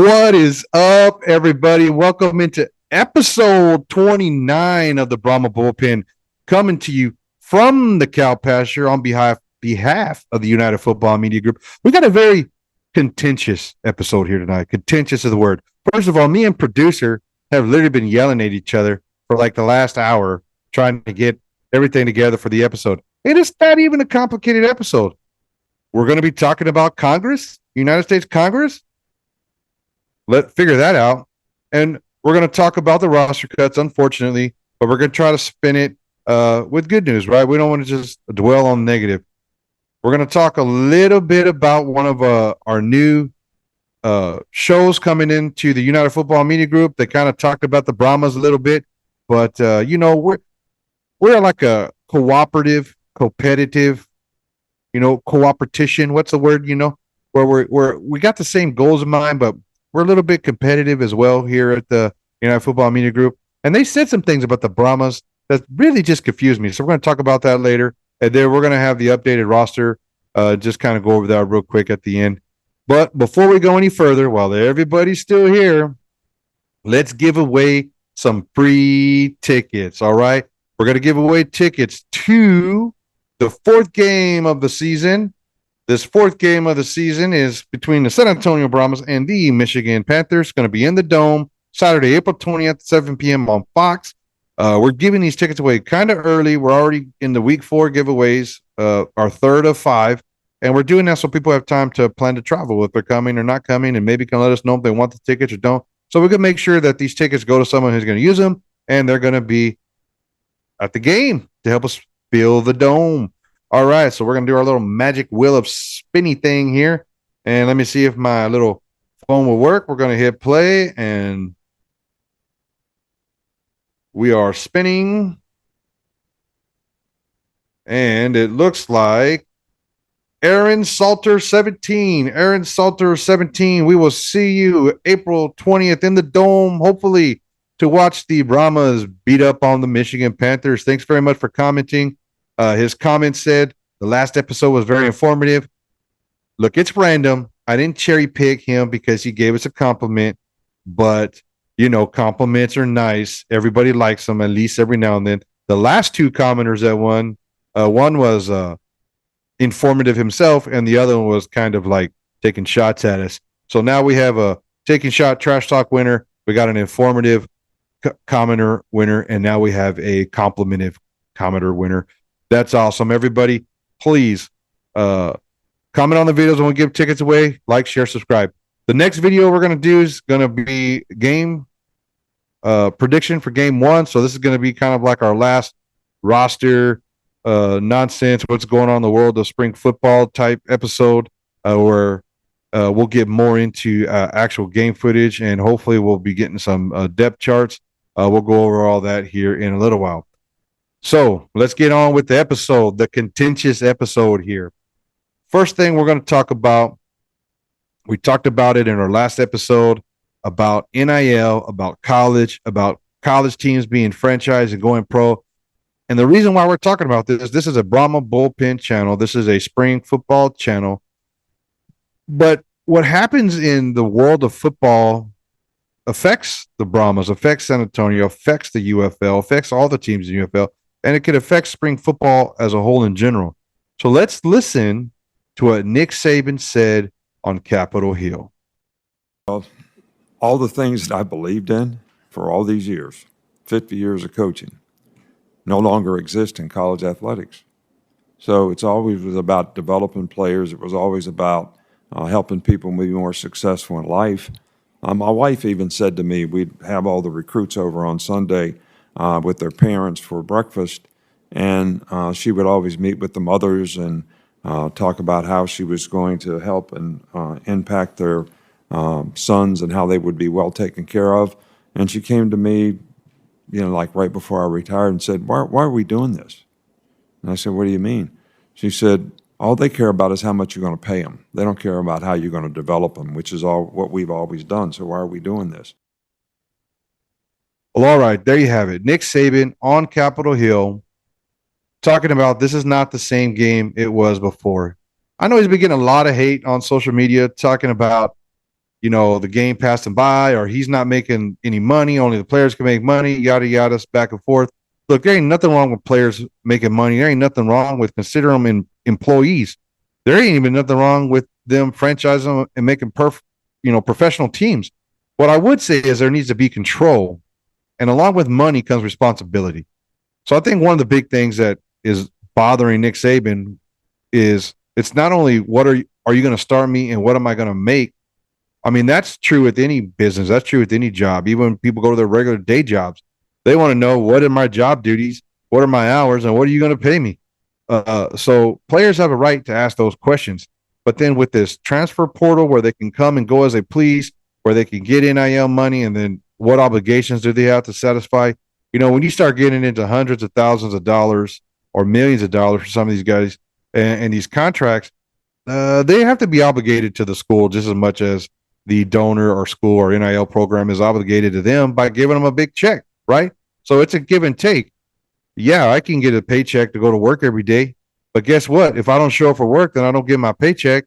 What is up, everybody? Welcome into episode 29 of the Brahma Bullpen, coming to you from the cow pasture on behalf of the United Football Media Group. We got a very contentious episode here tonight. Contentious is the word. First of all, me and producer have literally been yelling at each other for like the last hour, trying to get everything together for the episode. It is not even a complicated episode. We're going to be talking about Congress, United States Congress. Let's figure that out. And we're going to talk about the roster cuts, unfortunately, but we're going to try to spin it with good news, right? We don't want to just dwell on negative. We're going to talk a little bit about one of our new shows coming into the United Football Media Group. They kind of talked about the Brahmas a little bit, but we're like a cooperative, competitive, cooperation. What's the word? Where we got the same goals in mind, but we're a little bit competitive as well here at the United Football Media Group. And they said some things about the Brahmas that really just confused me. So we're going to talk about that later. And then we're going to have the updated roster, just kind of go over that real quick at the end. But before we go any further, while everybody's still here, let's give away some free tickets, all right? We're going to give away tickets to the fourth game of the season. This fourth game of the season is between the San Antonio Branhmas and the Michigan Panthers. It's going to be in the Dome, Saturday, April 20th, 7 p.m. on Fox. We're giving these tickets away kind of early. We're already in the week 4 giveaways, our third of 5. And we're doing that so people have time to plan to travel if they're coming or not coming, and maybe can let us know if they want the tickets or don't. So we can make sure that these tickets go to someone who's going to use them, and they're going to be at the game to help us fill the Dome. All right, so we're going to do our little magic wheel of spinny thing here. And let me see if my little phone will work. We're going to hit play, and we are spinning. And it looks like Aaron Salter 17. Aaron Salter 17. We will see you April 20th in the Dome, hopefully, to watch the Brahmas beat up on the Michigan Panthers. Thanks very much for commenting. His comment said the last episode was very informative. Look, it's random. I didn't cherry pick him because he gave us a compliment, but compliments are nice. Everybody likes them, at least every now and then. The last 2 commenters that one was informative himself, and the other one was kind of like taking shots at us. So now we have a taking shot trash talk winner. We got an informative commenter winner, and now we have a complimentive commenter winner. That's awesome. Everybody, please comment on the videos when we give tickets away. Like, share, subscribe. The next video we're going to do is going to be game prediction for game 1. So this is going to be kind of like our last roster nonsense, what's going on in the world of spring football type episode, where we'll get more into actual game footage, and hopefully we'll be getting some depth charts. We'll go over all that here in a little while. So let's get on with the episode, the contentious episode here. First thing we're going to talk about, we talked about it in our last episode, about NIL, about college teams being franchised and going pro. And the reason why we're talking about this is a Brahma Bullpen channel. This is a spring football channel. But what happens in the world of football affects the Brahmas, affects San Antonio, affects the UFL, affects all the teams in the UFL. And it could affect spring football as a whole in general. So let's listen to what Nick Saban said on Capitol Hill. All the things that I believed in for all these years, 50 years of coaching, no longer exist in college athletics. So it's always was about developing players. It was always about helping people be more successful in life. My wife even said to me, we'd have all the recruits over on Sunday with their parents for breakfast, and she would always meet with the mothers and talk about how she was going to help and impact their sons and how they would be well taken care of. And she came to me, like right before I retired, and said, why are we doing this? And I said, what do you mean? She said, all they care about is how much you're going to pay them. They don't care about how you're going to develop them, which is all what we've always done. So why are we doing this? Well, all right, there you have it. Nick Saban on Capitol Hill talking about this is not the same game it was before. I know he's been getting a lot of hate on social media talking about the game passed him by, or he's not making any money. Only the players can make money, yada, yada, back and forth. Look, there ain't nothing wrong with players making money. There ain't nothing wrong with considering them employees. There ain't even nothing wrong with them franchising and making professional teams. What I would say is there needs to be control, and along with money comes responsibility. So I think one of the big things that is bothering Nick Saban is it's not only what are you going to start me and what am I going to make. I mean, that's true with any business. That's true with any job. Even when people go to their regular day jobs, they want to know what are my job duties, what are my hours, and what are you going to pay me? So players have a right to ask those questions. But then with this transfer portal where they can come and go as they please, where they can get NIL money, and then what obligations do they have to satisfy? When you start getting into hundreds of thousands of dollars or millions of dollars for some of these guys and these contracts, they have to be obligated to the school just as much as the donor or school or NIL program is obligated to them by giving them a big check, right? So it's a give and take. Yeah, I can get a paycheck to go to work every day, but guess what? If I don't show up for work, then I don't get my paycheck.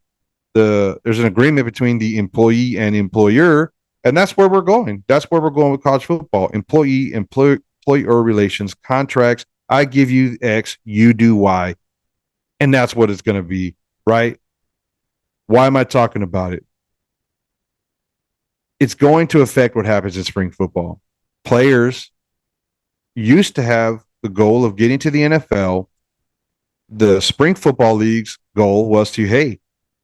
There's an agreement between the employee and employer, and that's where we're going. That's where we're going with college football. Employer relations, contracts. I give you X, you do Y, and that's what it's going to be, right? Why am I talking about it? It's going to affect what happens in spring football. Players used to have the goal of getting to the NFL. The spring football league's goal was to, hey,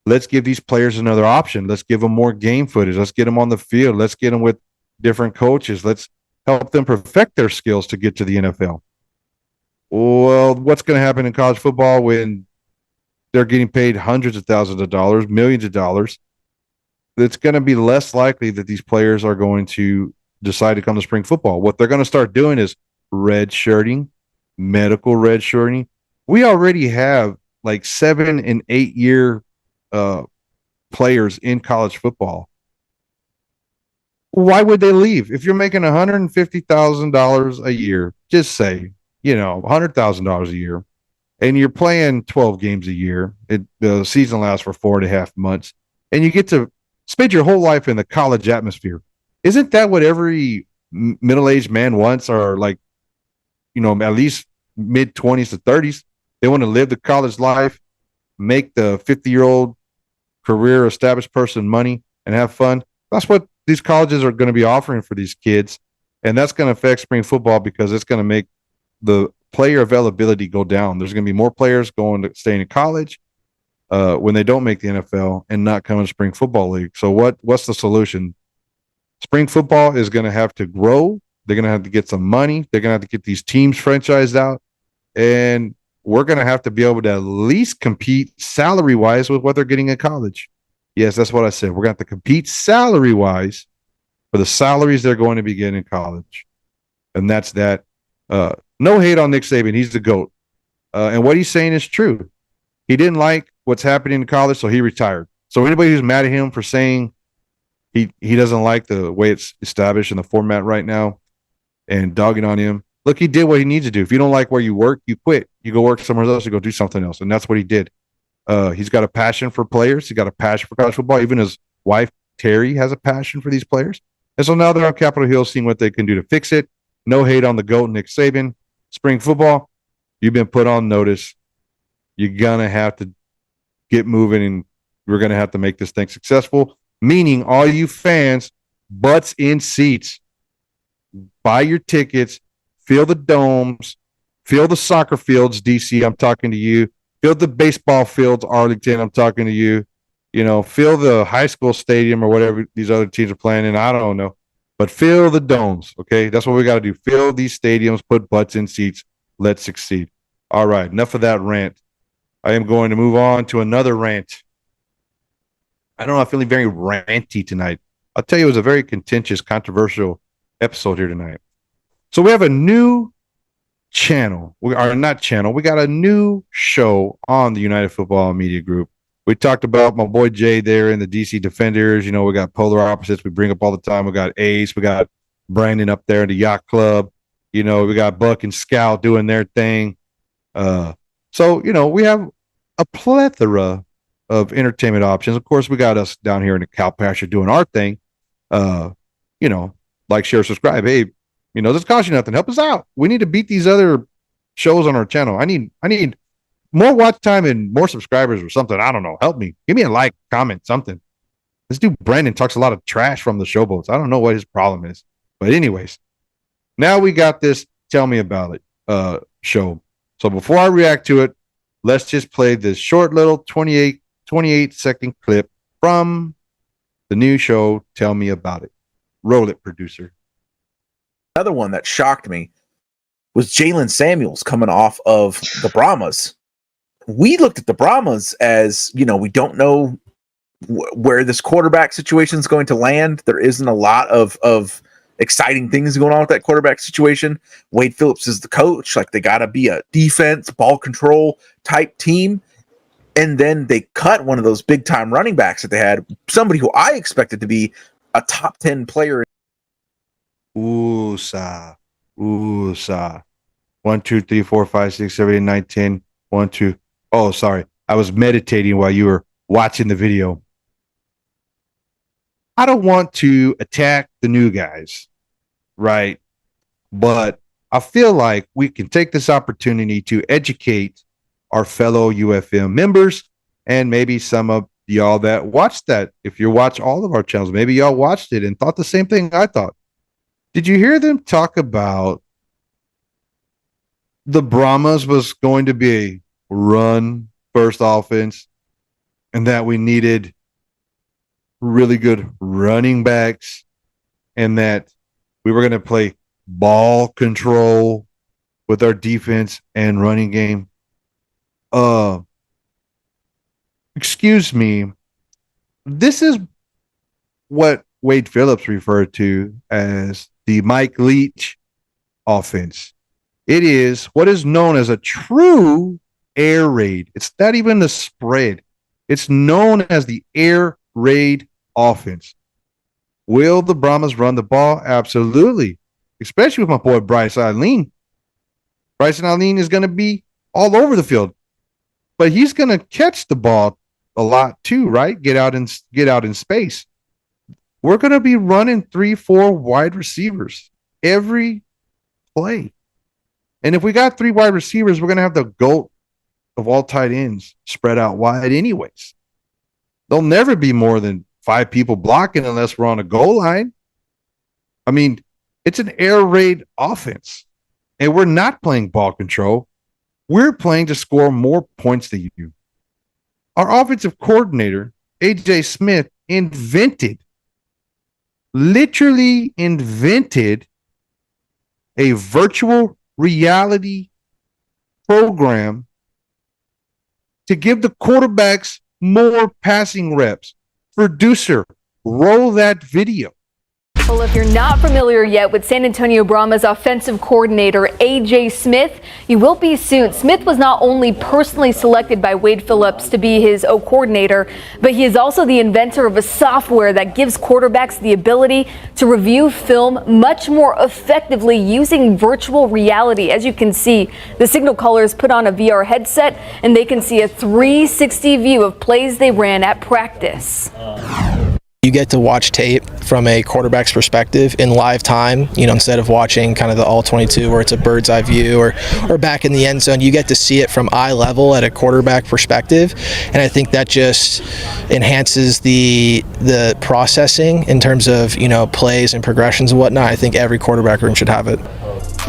let's give these players another option. Let's give them more game footage. Let's get them on the field. Let's get them with different coaches. Let's help them perfect their skills to get to the NFL. Well, what's going to happen in college football when they're getting paid hundreds of thousands of dollars, millions of dollars? It's going to be less likely that these players are going to decide to come to spring football. What they're going to start doing is red shirting, medical red shirting. We already have like 7 and 8 year players in college football. Why would they leave? If you're making $150,000 a year, just say, $100,000 a year, and you're playing 12 games a year, the season lasts for 4.5 months, and you get to spend your whole life in the college atmosphere. Isn't that what every middle-aged man wants, or like, at least mid-20s to 30s? They want to live the college life, make the 50-year-old career established person money, and have fun. That's what these colleges are going to be offering for these kids, and that's going to affect spring football because it's going to make the player availability go down. There's going to be more players staying in college when they don't make the NFL and not coming to spring football league. So what's the solution? Spring football is going to have to grow. They're going to have to get some money. They're going to have to get these teams franchised out, and we're going to have to be able to at least compete salary-wise with what they're getting in college. Yes, that's what I said. We're going to have to compete salary-wise for the salaries they're going to be getting in college. And that's that. No hate on Nick Saban. He's the GOAT. And what he's saying is true. He didn't like what's happening in college, so he retired. So anybody who's mad at him for saying he doesn't like the way it's established in the format right now and dogging on him, look, he did what he needs to do. If you don't like where you work, you quit. You go work somewhere else. You go do something else. And that's what he did. He's got a passion for players. He's got a passion for college football. Even his wife, Terry, has a passion for these players. And so now they're on Capitol Hill seeing what they can do to fix it. No hate on the GOAT, Nick Saban. Spring football, you've been put on notice. You're going to have to get moving, and we're going to have to make this thing successful, meaning all you fans, butts in seats. Buy your tickets, fill the domes, fill the soccer fields, DC, I'm talking to you. Fill the baseball fields, Arlington, I'm talking to you. Fill the high school stadium or whatever these other teams are playing in. I don't know. But fill the domes, okay? That's what we got to do. Fill these stadiums, put butts in seats. Let's succeed. All right, enough of that rant. I am going to move on to another rant. I don't know, I'm feeling very ranty tonight. I'll tell you, it was a very contentious, controversial episode here tonight. So we have a new channel. We got a new show on the United Football Media Group. We talked about my boy Jay there in the DC Defenders. We got polar opposites we bring up all the time. We got Ace. We got Brandon up there in the Yacht Club. We got Buck and Scout doing their thing. So we have a plethora of entertainment options. Of course, we got us down here in the cow pasture doing our thing. Like, share, subscribe. Hey, this costs you nothing. Help us out. We need to beat these other shows on our channel. I need more watch time and more subscribers or something. I don't know. Help me. Give me a like, comment, something. This dude Brandon talks a lot of trash from the showboats. I don't know what his problem is. But anyways, now we got this Tell Me About It show. So before I react to it, let's just play this short little 28 second clip from the new show, Tell Me About It. Roll it, producer. Another one that shocked me was Jalen Samuels coming off of the Brahmas. We looked at the Brahmas as, we don't know where this quarterback situation is going to land. There isn't a lot of exciting things going on with that quarterback situation. Wade Phillips is the coach. Like, they got to be a defense, ball control type team. And then they cut one of those big time running backs that they had, somebody who I expected to be a top 10 player. Ooh, sa. 1, 2, 3, 4, 5, 6, 7, 8, 9, 10. 1, 2. Oh, sorry. I was meditating while you were watching the video. I don't want to attack the new guys, right? But I feel like we can take this opportunity to educate our fellow UFM members and maybe some of y'all that watched that. If you watch all of our channels, maybe y'all watched it and thought the same thing I thought. Did you hear them talk about the Brahmas was going to be a run first offense and that we needed really good running backs and that we were going to play ball control with our defense and running game? Excuse me. This is what Wade Phillips referred to as the Mike Leach offense. It is what is known as a true air raid. It's not even the spread. It's known as the air raid offense. Will the Brahmas run the ball? Absolutely. Especially with my boy Bryce Eileen. Bryce Eileen is going to be all over the field. But he's going to catch the ball a lot too, right? Get out in space. We're going to be running 3-4 wide receivers every play. And if we got 3 wide receivers, we're going to have the GOAT of all tight ends spread out wide anyways. There'll never be more than 5 people blocking unless we're on a goal line. I mean, it's an air raid offense. And we're not playing ball control. We're playing to score more points than you. Our offensive coordinator, AJ Smith, literally invented a virtual reality program to give the quarterbacks more passing reps. Producer, roll that video. Well, if you're not familiar yet with San Antonio Branhmas offensive coordinator A.J. Smith, you will be soon. Smith was not only personally selected by Wade Phillips to be his coordinator, but he is also the inventor of a software that gives quarterbacks the ability to review film much more effectively using virtual reality. As you can see, the signal callers put on a VR headset and they can see a 360 view of plays they ran at practice. You get to watch tape from a quarterback's perspective in live time, instead of watching kind of the all 22 where it's a bird's eye view or back in the end zone. You get to see it from eye level at a quarterback perspective, and I think that just enhances the processing in terms of plays and progressions and whatnot. I think every quarterback room should have it.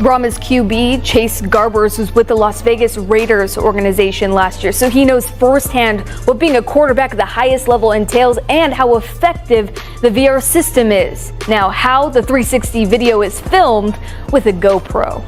Brahma's QB, Chase Garbers, was with the Las Vegas Raiders organization last year, so he knows firsthand what being a quarterback at the highest level entails and how effective the VR system is. Now, how the 360 video is filmed with a GoPro.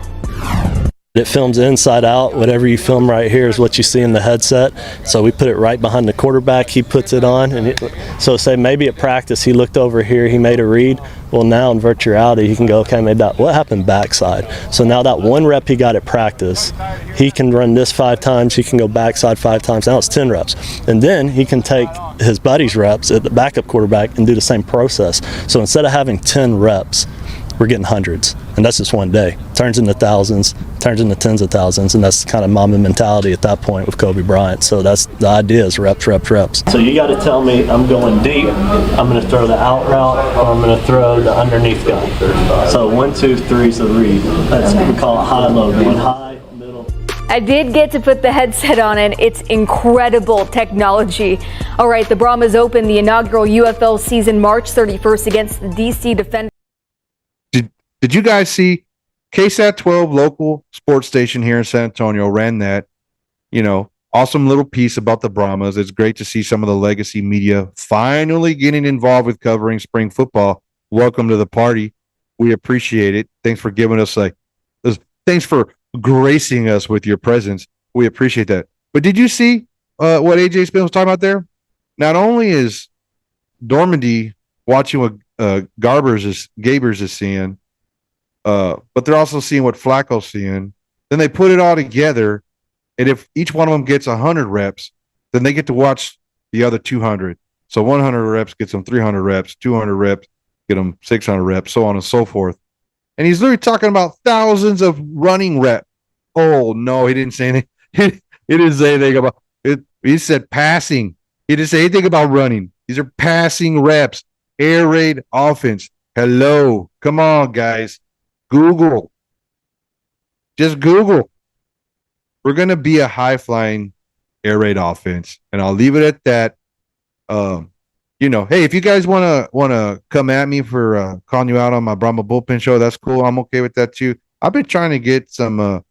It films inside out. Whatever you film right here is what you see in the headset. So we put it right behind the quarterback. He puts it on. So say maybe at practice he looked over here, he made a read. Well, now in virtual reality, he can go, okay, made that. What happened backside? So now that one rep he got at practice, he can run this 5 times. He can go backside 5 times. Now it's 10 reps. And then he can take his buddy's reps at the backup quarterback and do the same process. So instead of having 10 reps, we're getting hundreds, and that's just one day. Turns into thousands, turns into tens of thousands, and that's kind of Mamba mentality at that point with Kobe Bryant. So that's the idea, is reps, reps, reps. So you got to tell me, I'm going deep, I'm going to throw the out route, or I'm going to throw the underneath guy. So 1, 2, 3 is the read. That's what we call it high-low, going high, middle. I did get to put the headset on, and it's incredible technology. All right, the Brahmas open the inaugural UFL season March 31st against the DC Defenders. Did you guys see KSAT 12 local sports station here in San Antonio ran that, awesome little piece about the Brahmas. It's great to see some of the legacy media finally getting involved with covering spring football. Welcome to the party. We appreciate it. Thanks for giving us thanks for gracing us with your presence. We appreciate that. But did you see what AJ Smith was talking about there? Not only is Normandy watching what Gabers is seeing, but they're also seeing what Flacco's seeing. Then they put it all together, and if each one of them gets 100 reps, then they get to watch the other 200. So 100 reps gets them 300 reps, 200 reps get them 600 reps, so on and so forth. And he's literally talking about thousands of running reps. Oh, no, he didn't say anything. He didn't say anything about it. He said passing. He didn't say anything about running. These are passing reps, air raid offense. Hello. Come on, guys. Google. Just Google. We're going to be a high-flying air raid offense, and I'll leave it at that. Hey, if you guys want to come at me for calling you out on my Brahma Bullpen show, that's cool. I'm okay with that too. I've been trying to get some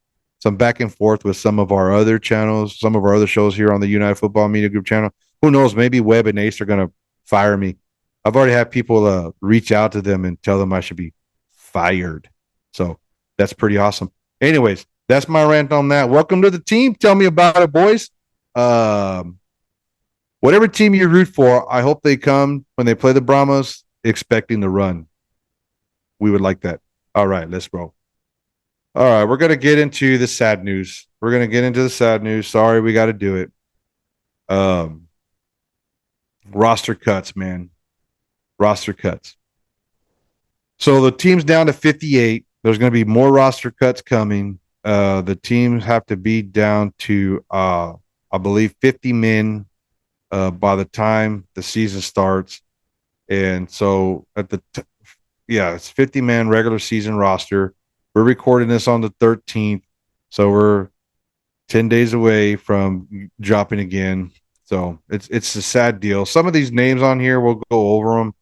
back and forth with some of our other channels, some of our other shows here on the United Football Media Group channel. Who knows? Maybe Webb and Ace are going to fire me. I've already had people reach out to them and tell them I should be fired. So that's pretty awesome. Anyways, that's my rant on that. Welcome to the team. Tell me about it, boys. Whatever team you root for, I hope they come when they play the Brahmas expecting to run. We would like that. All right, let's roll. All right, we're going to get into the sad news. Sorry, we got to do it. Roster cuts, man. Roster cuts. So the team's down to 58. There's going to be more roster cuts coming. The teams have to be down to, I believe, 50 men by the time the season starts. And so it's 50-man regular season roster. We're recording this on the 13th, so we're 10 days away from dropping again. So it's a sad deal. Some of these names on here, we'll go over them.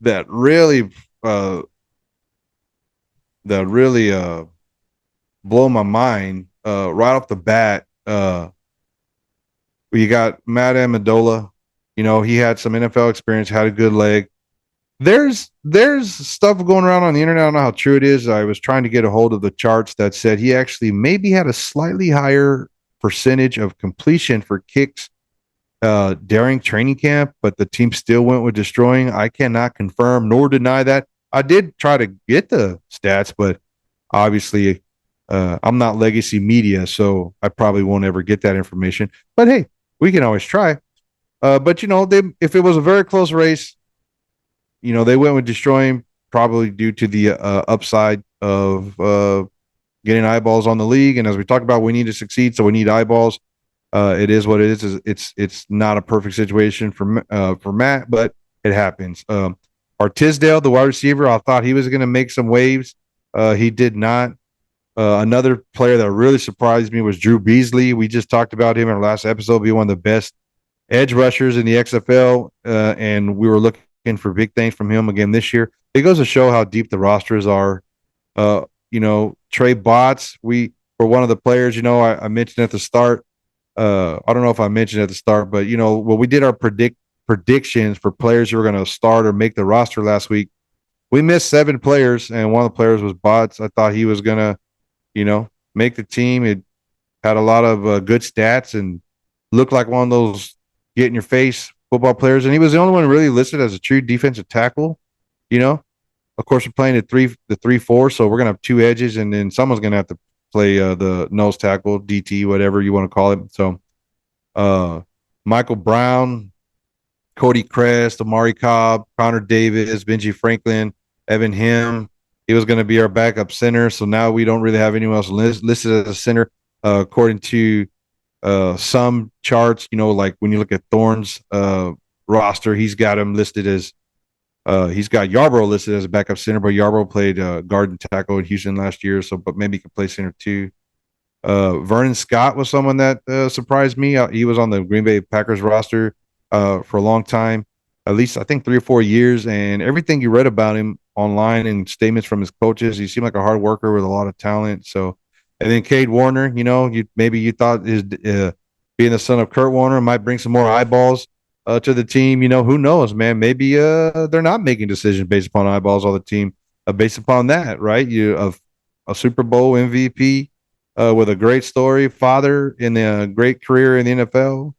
That really blow my mind right off the bat. You got Matt Amendola. He had some NFL experience, had a good leg. There's stuff going around on the internet. I don't know how true it is. I was trying to get a hold of the charts that said he actually maybe had a slightly higher percentage of completion for kicks during training camp, but the team still went with destroying. I cannot confirm nor deny that. I did try to get the stats, but obviously I'm not legacy media, so I probably won't ever get that information. But hey, we can always try. But if it was a very close race, they went with destroying, probably due to the upside of getting eyeballs on the league. And as we talked about, we need to succeed, so we need eyeballs. It is what it is. It's not a perfect situation for Matt, but it happens. Tisdale, the wide receiver, I thought he was going to make some waves. He did not. Another player that really surprised me was Drew Beasley. We just talked about him in our last episode, being one of the best edge rushers in the XFL, and we were looking for big things from him again this year. It goes to show how deep the rosters are. Trey Botts, we were one of the players, I mentioned at the start. I don't know if I mentioned at the start, but when we did our predictions for players who were going to start or make the roster last week, we missed 7 players, and one of the players was Botts. I thought he was going to, make the team. It had a lot of good stats and looked like one of those get in your face football players, and he was the only one really listed as a true defensive tackle. Of course, we're playing the 3-4, so we're gonna have 2 edges, and then someone's gonna have to play the nose tackle, DT, whatever you want to call it. So Michael Brown, Cody Crest, Amari Cobb, Connor Davis, Benji Franklin, Evan Him. He was going to be our backup center. So now we don't really have anyone else listed as a center. According to some charts, like when you look at Thorne's roster, he's got him listed as he's got Yarbrough listed as a backup center, but Yarbrough played guard and tackle in Houston last year, so but maybe he could play center too. Vernon Scott was someone that surprised me. He was on the Green Bay Packers roster for a long time, at least I think 3 or 4 years, and everything you read about him online and statements from his coaches, he seemed like a hard worker with a lot of talent. So, and then Cade Warner, you thought his being the son of Kurt Warner might bring some more eyeballs to the team. Who knows, man? Maybe they're not making decisions based upon eyeballs on the team, based upon that, right? You of a Super Bowl MVP with a great story, father in a great career in the NFL.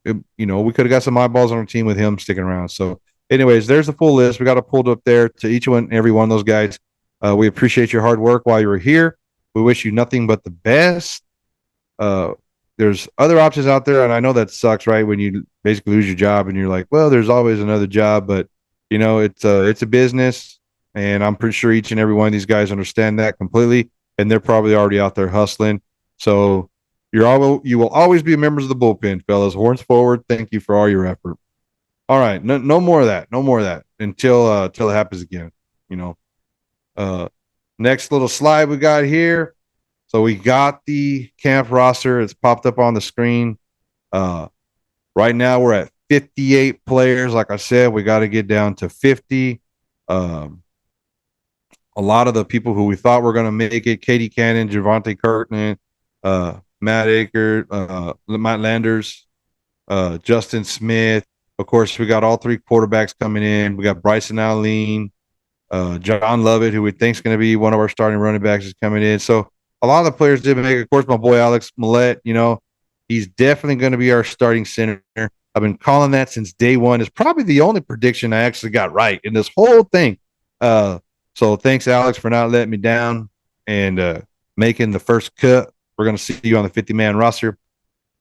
We could have got some eyeballs on our team with him sticking around. So, anyways, there's the full list. We got it pulled up there to each one, every one of those guys. We appreciate your hard work while you were here. We wish you nothing but the best. There's other options out there, and I know that sucks, right? When you basically lose your job and you're like, well, there's always another job, but it's a business, and I'm pretty sure each and every one of these guys understand that completely, and they're probably already out there hustling. So you will always be members of the bullpen, fellas. Horns forward. Thank you for all your effort. All right, no more of that. No more of that until it happens again. Next little slide we got here. So we got the camp roster. It's popped up on the screen. Right now we're at 58 players. Like I said, we got to get down to 50. A lot of the people who we thought were going to make it, Katie Cannon, Javante Kirkman, Matt Aker, Matt Landers, Justin Smith. Of course, we got all three quarterbacks coming in. We got Bryson Allen, John Lovett, who we think is going to be one of our starting running backs, is coming in. So a lot of the players did make it. Of course, my boy Alex Millette, he's definitely going to be our starting center. I've been calling that since day one. It's probably the only prediction I actually got right in this whole thing. So thanks, Alex, for not letting me down and making the first cut. We're going to see you on the 50-man roster.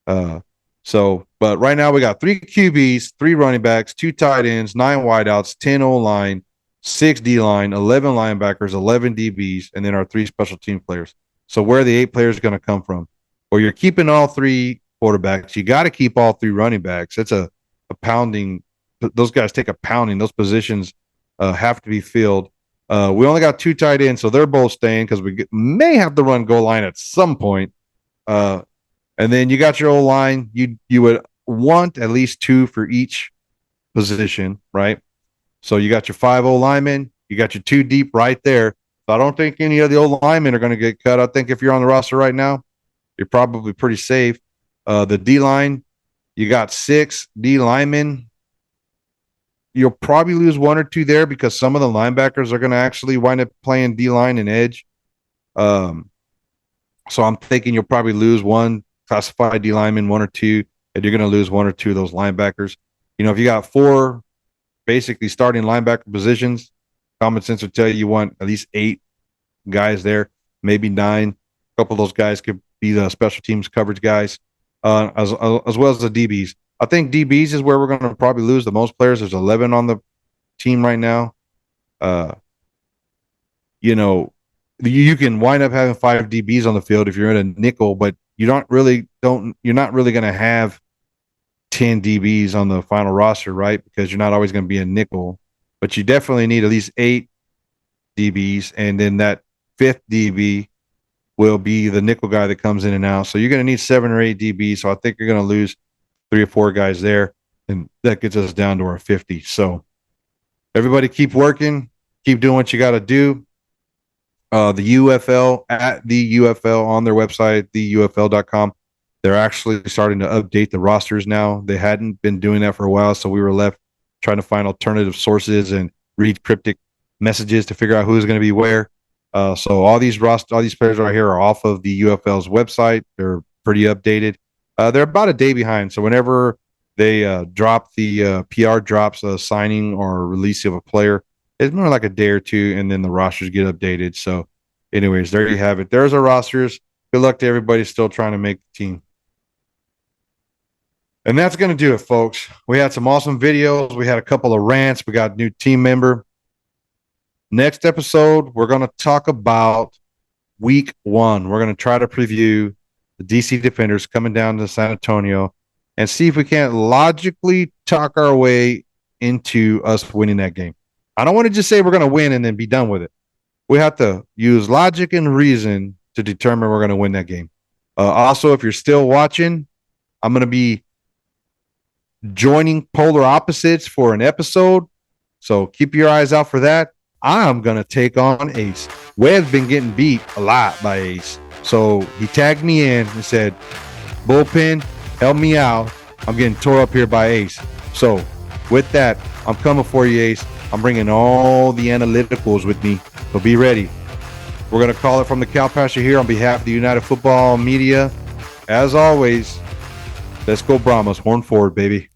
But right now we got 3 QBs, 3 running backs, 2 tight ends, 9 wideouts, 10 O-line, 6 D-line, 11 linebackers, 11 DBs, and then our 3 special team players. So where are the 8 players going to come from? Well, you're keeping all 3 quarterbacks. You got to keep all 3 running backs. It's a pounding. Those guys take a pounding. Those positions have to be filled. We only got 2 tight ends, so they're both staying because we may have to run goal line at some point. And then you got your O-line. You would want at least 2 for each position, right? So you got your 5 O-linemen. You got your 2 deep right there. So I don't think any of the O-linemen are going to get cut. I think if you're on the roster right now, you're probably pretty safe. The D-line, you got 6 D linemen. You'll probably lose 1 or 2 there because some of the linebackers are going to actually wind up playing D-line and edge. So I'm thinking you'll probably lose 1 classified D lineman, 1 or 2, and you're going to lose 1 or 2 of those linebackers. If you got 4 basically starting linebacker positions, common sense would tell you want at least 8 guys there, maybe 9. A couple of those guys could be the special teams coverage guys, as well as the DBs. I think DBs is where we're going to probably lose the most players. There's 11 on the team right now. You can wind up having 5 DBs on the field if you're in a nickel, but you're not really going to have 10 DBs on the final roster, right? Because you're not always going to be a nickel, but you definitely need at least 8 DBs, and then that 5th DB will be the nickel guy that comes in and out. So you're going to need 7 or 8 DBs. So I think you're going to lose 3 or 4 guys there, and that gets us down to our 50. So everybody keep working, keep doing what you got to do. The UFL at the UFL on their website, theufl.com. They're actually starting to update the rosters now. They hadn't been doing that for a while, so we were left trying to find alternative sources and read cryptic messages to figure out who's going to be where. So all these players right here are off of the UFL's website. They're pretty updated. They're about a day behind. So whenever they drop the PR drops a signing or release of a player, it's more like a day or 2, and then the rosters get updated. So anyways, there you have it. There's our rosters. Good luck to everybody still trying to make the team. And that's going to do it, folks. We had some awesome videos. We had a couple of rants. We got a new team member. Next episode, we're going to talk about week 1. We're going to try to preview the DC Defenders coming down to San Antonio and see if we can't logically talk our way into us winning that game. I don't want to just say we're going to win and then be done with it. We have to use logic and reason to determine we're going to win that game. Also, if you're still watching, I'm going to be joining Polar Opposites for an episode. So keep your eyes out for that. I'm going to take on Ace. Webb's been getting beat a lot by Ace. So he tagged me in and said, Bullpen, help me out. I'm getting tore up here by Ace. So with that, I'm coming for you, Ace. I'm bringing all the analyticals with me. So be ready. We're going to call it from the cow pasture here on behalf of the United Football Media. As always, let's go Brahmas. Horn forward, baby.